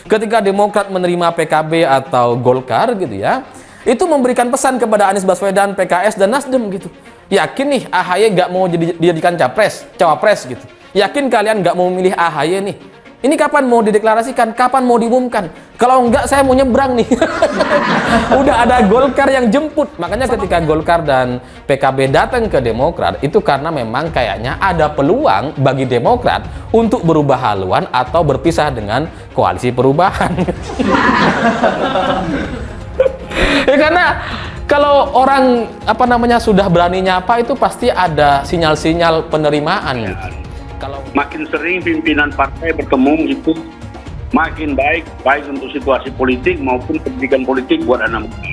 Ketika Demokrat menerima PKB atau Golkar gitu ya, itu memberikan pesan kepada Anies Baswedan, PKS dan Nasdem gitu. Yakin nih AHY nggak mau dijadikan cawapres gitu. Yakin kalian nggak mau memilih AHY nih. Ini kapan mau dideklarasikan? Kapan mau diumumkan? Kalau enggak saya mau nyebrang nih. Udah ada Golkar yang jemput. Makanya ketika Golkar dan PKB datang ke Demokrat, itu karena memang kayaknya ada peluang bagi Demokrat untuk berubah haluan atau berpisah dengan koalisi perubahan. Ya karena kalau orang sudah berani nyapa itu pasti ada sinyal-sinyal penerimaan gitu. Kalau makin sering pimpinan partai bertemu itu makin baik untuk situasi politik maupun pendidikan politik buat anak muda.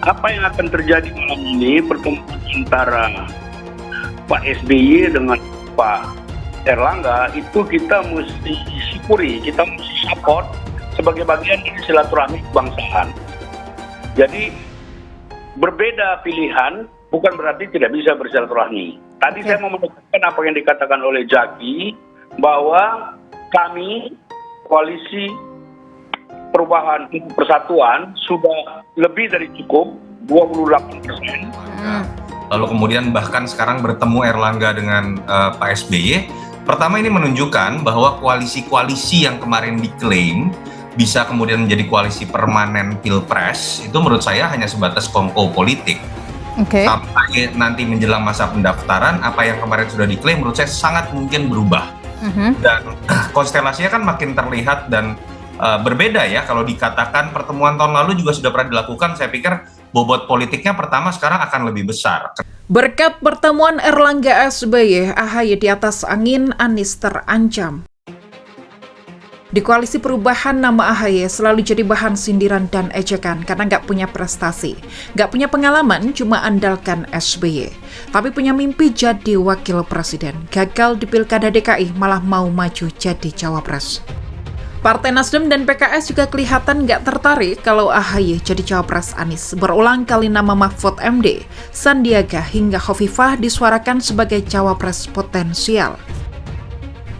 Apa yang akan terjadi malam ini, pertemuan antara Pak SBY dengan Pak Erlangga, itu kita mesti syukuri, kita mesti support sebagai bagian dari silaturahmi kebangsaan. Jadi berbeda pilihan bukan berarti tidak bisa bersilaturahmi. Tadi saya mau menekankan apa yang dikatakan oleh Jaki, bahwa kami koalisi perubahan persatuan sudah lebih dari cukup 28%. Lalu kemudian bahkan sekarang bertemu Erlangga dengan Pak SBY. Pertama, ini menunjukkan bahwa koalisi-koalisi yang kemarin diklaim bisa kemudian menjadi koalisi permanen Pilpres, itu menurut saya hanya sebatas kongko politik. Sampai nanti menjelang masa pendaftaran, apa yang kemarin sudah diklaim menurut saya sangat mungkin berubah. Dan konstelasinya kan makin terlihat dan berbeda ya. Kalau dikatakan pertemuan tahun lalu juga sudah pernah dilakukan, saya pikir bobot politiknya pertama sekarang akan lebih besar. Berkat pertemuan Erlangga SBY, AHY di atas angin, Anies terancam. Di koalisi perubahan, nama AHY selalu jadi bahan sindiran dan ejekan karena nggak punya prestasi, nggak punya pengalaman, cuma andalkan SBY. Tapi punya mimpi jadi wakil presiden, gagal di Pilkada DKI malah mau maju jadi cawapres. Partai Nasdem dan PKS juga kelihatan nggak tertarik kalau AHY jadi cawapres Anies. Berulang kali nama Mahfud MD, Sandiaga hingga Khofifah disuarakan sebagai cawapres potensial.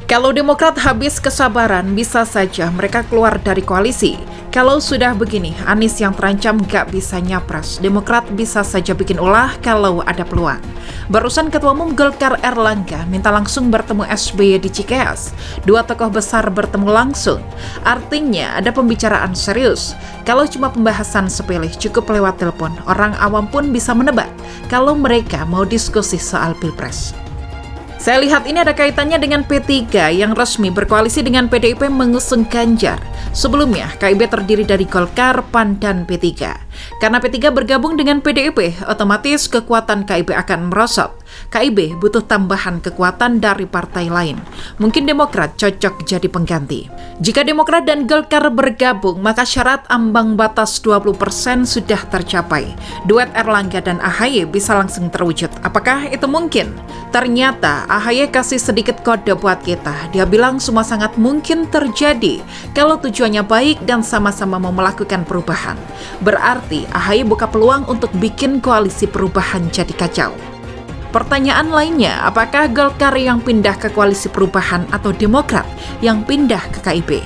Kalau Demokrat habis kesabaran, bisa saja mereka keluar dari koalisi. Kalau sudah begini, Anies yang terancam gak bisa nyapres. Demokrat bisa saja bikin ulah kalau ada peluang. Barusan Ketua Umum Golkar Erlangga minta langsung bertemu SBY di Cikeas. Dua tokoh besar bertemu langsung. Artinya ada pembicaraan serius. Kalau cuma pembahasan sepele, cukup lewat telepon. Orang awam pun bisa menebak kalau mereka mau diskusi soal Pilpres. Saya lihat ini ada kaitannya dengan P3 yang resmi berkoalisi dengan PDIP mengusung Ganjar. Sebelumnya, KIB terdiri dari Golkar, PAN, dan P3. Karena P3 bergabung dengan PDIP, otomatis kekuatan KIB akan merosot. KIB butuh tambahan kekuatan dari partai lain. Mungkin Demokrat cocok jadi pengganti. Jika Demokrat dan Golkar bergabung, maka syarat ambang batas 20% sudah tercapai. Duet Erlangga dan AHY bisa langsung terwujud. Apakah itu mungkin? Ternyata AHY kasih sedikit kode buat kita. Dia bilang semua sangat mungkin terjadi kalau tujuannya baik dan sama-sama mau melakukan perubahan. Berarti AHY buka peluang untuk bikin koalisi perubahan jadi kacau. Pertanyaan lainnya, apakah Golkar yang pindah ke koalisi perubahan atau Demokrat yang pindah ke KIB?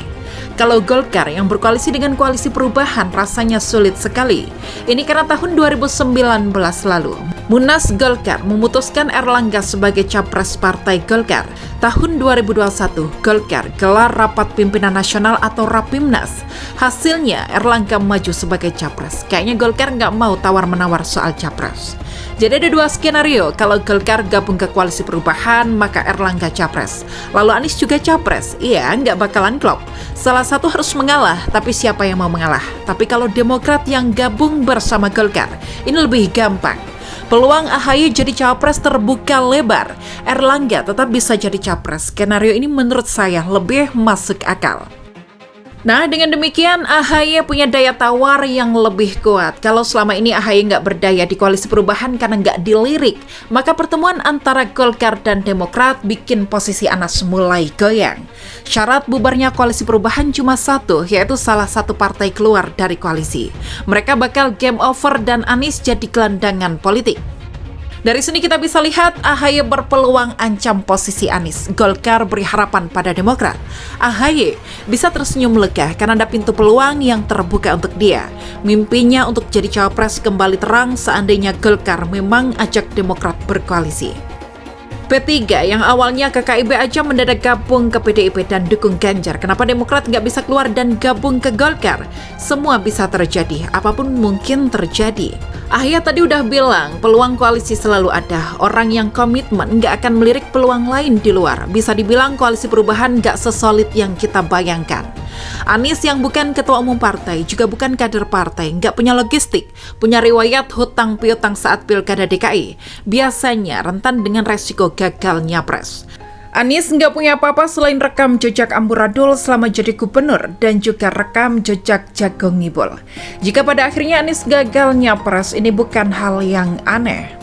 Kalau Golkar yang berkoalisi dengan koalisi perubahan rasanya sulit sekali. Ini karena tahun 2019 lalu, Munas Golkar memutuskan Erlangga sebagai capres partai Golkar. Tahun 2021, Golkar gelar rapat pimpinan nasional atau Rapimnas. Hasilnya Erlangga maju sebagai capres. Kayaknya Golkar nggak mau tawar-menawar soal capres. Jadi ada dua skenario, kalau Golkar gabung ke koalisi perubahan, maka Erlangga capres. Lalu Anies juga capres, iya nggak bakalan klop. Salah satu harus mengalah, tapi siapa yang mau mengalah? Tapi kalau Demokrat yang gabung bersama Golkar, ini lebih gampang. Peluang AHY jadi cawapres terbuka lebar. Erlangga tetap bisa jadi capres. Skenario ini menurut saya lebih masuk akal. Nah, dengan demikian AHY punya daya tawar yang lebih kuat. Kalau selama ini AHY nggak berdaya di koalisi perubahan karena nggak dilirik, maka pertemuan antara Golkar dan Demokrat bikin posisi Anas mulai goyang. Syarat bubarnya koalisi perubahan cuma satu, yaitu salah satu partai keluar dari koalisi. Mereka bakal game over dan Anies jadi gelandangan politik. Dari sini kita bisa lihat AHY berpeluang ancam posisi Anies. Golkar beri harapan pada Demokrat. AHY bisa tersenyum lega karena ada pintu peluang yang terbuka untuk dia. Mimpinya untuk jadi cawapres kembali terang seandainya Golkar memang ajak Demokrat berkoalisi. P3 yang awalnya ke KIB aja mendadak gabung ke PDIP dan dukung Ganjar. Kenapa Demokrat nggak bisa keluar dan gabung ke Golkar? Semua bisa terjadi, apapun mungkin terjadi. AHY tadi udah bilang, peluang koalisi selalu ada. Orang yang komitmen nggak akan melirik peluang lain di luar. Bisa dibilang koalisi perubahan nggak sesolid yang kita bayangkan. Anies yang bukan ketua umum partai, juga bukan kader partai, nggak punya logistik, punya riwayat hutang piutang saat pilkada DKI. Biasanya rentan dengan resiko gagal nyapres. Anies nggak punya apa-apa selain rekam jejak amburadul selama jadi gubernur dan juga rekam jejak jago ngibul. Jika pada akhirnya Anies gagal nyapres, ini bukan hal yang aneh.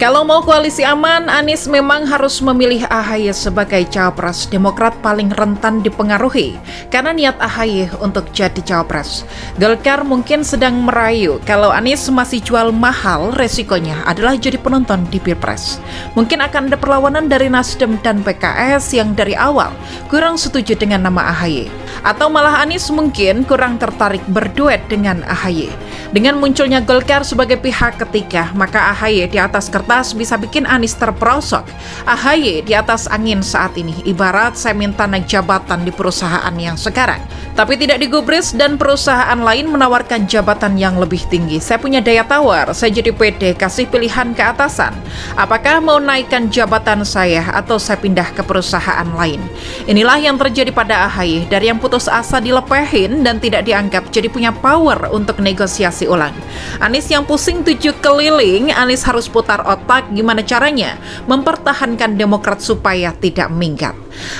Kalau mau koalisi aman, Anies memang harus memilih AHY sebagai cawapres. Demokrat paling rentan dipengaruhi karena niat AHY untuk jadi cawapres. Golkar mungkin sedang merayu kalau Anies masih jual mahal, resikonya adalah jadi penonton di Pilpres. Mungkin akan ada perlawanan dari Nasdem dan PKS yang dari awal kurang setuju dengan nama AHY. Atau malah Anies mungkin kurang tertarik berduet dengan AHY. Dengan munculnya Golkar sebagai pihak ketiga, maka AHY di atas kertas bisa bikin Anies terperosok. AHY di atas angin saat ini, ibarat saya minta naik jabatan di perusahaan yang sekarang, tapi tidak digubris dan perusahaan lain menawarkan jabatan yang lebih tinggi. Saya punya daya tawar, saya jadi pede, kasih pilihan ke atasan. Apakah mau naikkan jabatan saya atau saya pindah ke perusahaan lain? Inilah yang terjadi pada AHY, dari yang putus asa dilepehin dan tidak dianggap jadi punya power untuk negosiasi ulang. Anies yang pusing 7 keliling, Anies harus putar otak gimana caranya mempertahankan Demokrat supaya tidak minggat.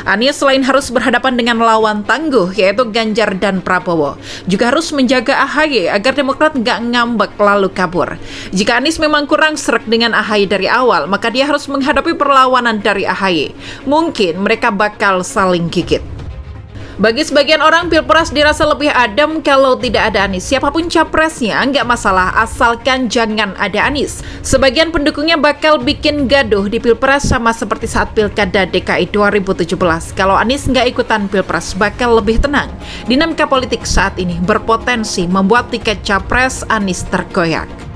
Anies selain harus berhadapan dengan lawan tangguh yaitu Ganjar dan Prabowo, juga harus menjaga AHY agar Demokrat nggak ngambek lalu kabur. Jika Anies memang kurang srek dengan AHY dari awal, maka dia harus menghadapi perlawanan dari AHY. Mungkin mereka bakal saling gigit. Bagi sebagian orang, Pilpres dirasa lebih adem kalau tidak ada Anies. Siapapun capresnya, nggak masalah, asalkan jangan ada Anies. Sebagian pendukungnya bakal bikin gaduh di Pilpres sama seperti saat Pilkada DKI 2017. Kalau Anies nggak ikutan Pilpres, bakal lebih tenang. Dinamika politik saat ini berpotensi membuat tiket capres Anies tergoyak.